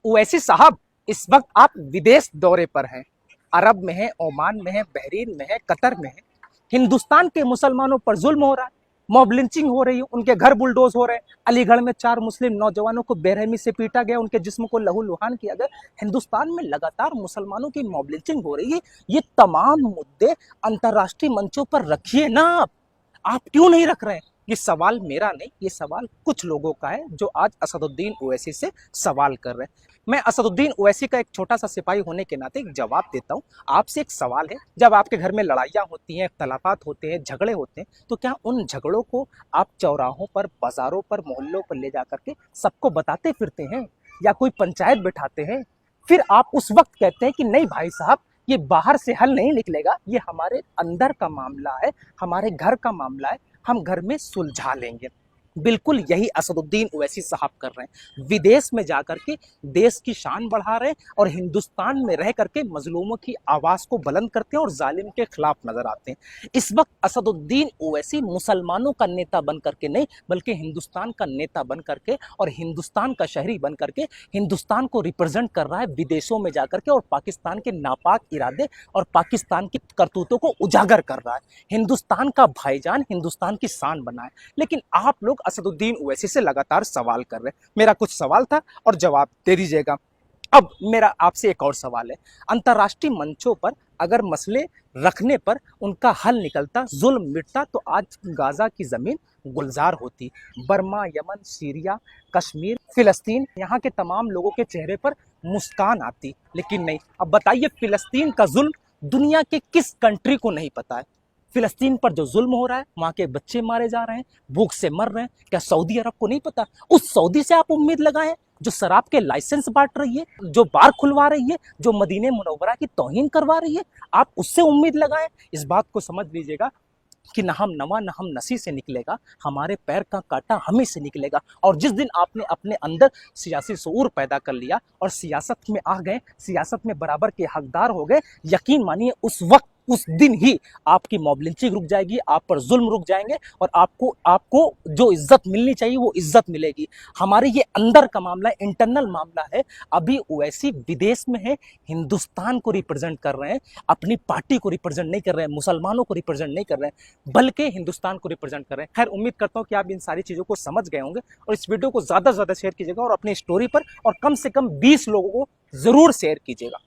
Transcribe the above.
ओवैसी साहब, इस वक्त आप विदेश दौरे पर हैं। अरब में हैं, ओमान में हैं, बहरीन में हैं, कतर में हैं। हिंदुस्तान के मुसलमानों पर जुल्म हो रहा है, मॉब लिंचिंग हो रही है, उनके घर बुलडोज हो रहे हैं। अलीगढ़ में 4 मुस्लिम नौजवानों को बेरहमी से पीटा गया, उनके जिस्म को लहूलुहान किया गया। हिंदुस्तान में लगातार मुसलमानों की मॉब लिंचिंग हो रही है। ये तमाम मुद्दे अंतर्राष्ट्रीय मंचों पर रखिए ना। आप क्यों नहीं रख रहे हैं? ये सवाल मेरा नहीं, ये सवाल कुछ लोगों का है जो आज असदुद्दीन ओवैसी से सवाल कर रहे हैं। मैं असदुद्दीन ओवैसी का एक छोटा सा सिपाही होने के नाते एक जवाब देता हूं। आपसे एक सवाल है, जब आपके घर में लड़ाइयां होती हैं, इख्तलाफात होते हैं, झगड़े होते हैं, तो क्या उन झगड़ों को आप चौराहों पर, बाजारों पर, मोहल्लों पर ले जाकर के सबको बताते फिरते हैं, या कोई पंचायत बिठाते हैं? फिर आप उस वक्त कहते हैं कि नहीं भाई साहब, ये बाहर से हल नहीं निकलेगा, ये हमारे अंदर का मामला है, हमारे घर का मामला है, हम घर में सुलझा लेंगे। बिल्कुल यही असदुद्दीन ओवैसी साहब कर रहे हैं। विदेश में जाकर के देश की शान बढ़ा रहे हैं और हिंदुस्तान में रह करके मजलूमों की आवाज को बुलंद करते हैं और जालिम के खिलाफ नजर आते हैं। इस वक्त असदुद्दीन ओवैसी मुसलमानों का नेता बन करके नहीं, बल्कि हिंदुस्तान का नेता बन करके और हिंदुस्तान का शहरी बन करके हिंदुस्तान को रिप्रेजेंट कर रहा है विदेशों में जाकर के, और पाकिस्तान के नापाक इरादे और पाकिस्तान की करतूतों को उजागर कर रहा है। हिंदुस्तान का भाईजान हिंदुस्तान की शान बना है। लेकिन आप लोग असदुद्दीन ओवैसी से लगातार सवाल कर रहे हैं। मेरा कुछ सवाल था और जवाब दे दीजिएगा। अब मेरा आपसे एक और सवाल है। अंतर्राष्ट्रीय मंचों पर अगर मसले रखने पर उनका हल निकलता, जुल्म मिटता, तो आज गाजा की जमीन गुलजार होती। बर्मा, यमन, सीरिया, कश्मीर, फिलिस्तीन, यहाँ के तमाम लोगों के चेहरे पर मुस्कान आती। लेकिन नहीं। अब बताइए, फिलिस्तीन का जुल्म दुनिया के किस कंट्री को नहीं पता है? फिलिस्तीन पर जो जुल्म हो रहा है, वहां के बच्चे मारे जा रहे हैं, भूख से मर रहे हैं, क्या सऊदी अरब को नहीं पता? उस सऊदी से आप उम्मीद लगाएं जो शराब के लाइसेंस बांट रही है, जो बार खुलवा रही है, जो मदीने मुनव्वरा की तौहीन करवा रही है? आप उससे उम्मीद लगाएं? इस बात को समझ लीजिएगा कि न हम नवा न हम नसी से निकलेगा, हमारे पैर का कांटा हमें से निकलेगा। और जिस दिन आपने अपने अंदर सियासी शऊर पैदा कर लिया और सियासत में आ गए, सियासत में बराबर के हकदार हो गए, यकीन मानिए उस वक्त, उस दिन ही आपकी मॉब लिंचिंग रुक जाएगी, आप पर जुल्म रुक जाएंगे, और आपको जो इज्जत मिलनी चाहिए वो इज्जत मिलेगी। हमारे ये अंदर का मामला है, इंटरनल मामला है। अभी ओवैसी विदेश में है, हिंदुस्तान को रिप्रेजेंट कर रहे हैं, अपनी पार्टी को रिप्रेजेंट नहीं कर रहे हैं, मुसलमानों को रिप्रेजेंट नहीं कर रहे हैं, बल्कि हिंदुस्तान को रिप्रेजेंट कर रहे हैं। खैर, उम्मीद करता हूं कि आप इन सारी चीजों को समझ गए होंगे, और इस वीडियो को ज्यादा से ज्यादा शेयर कीजिएगा और अपनी स्टोरी पर और कम से कम 20 लोगों को जरूर शेयर कीजिएगा।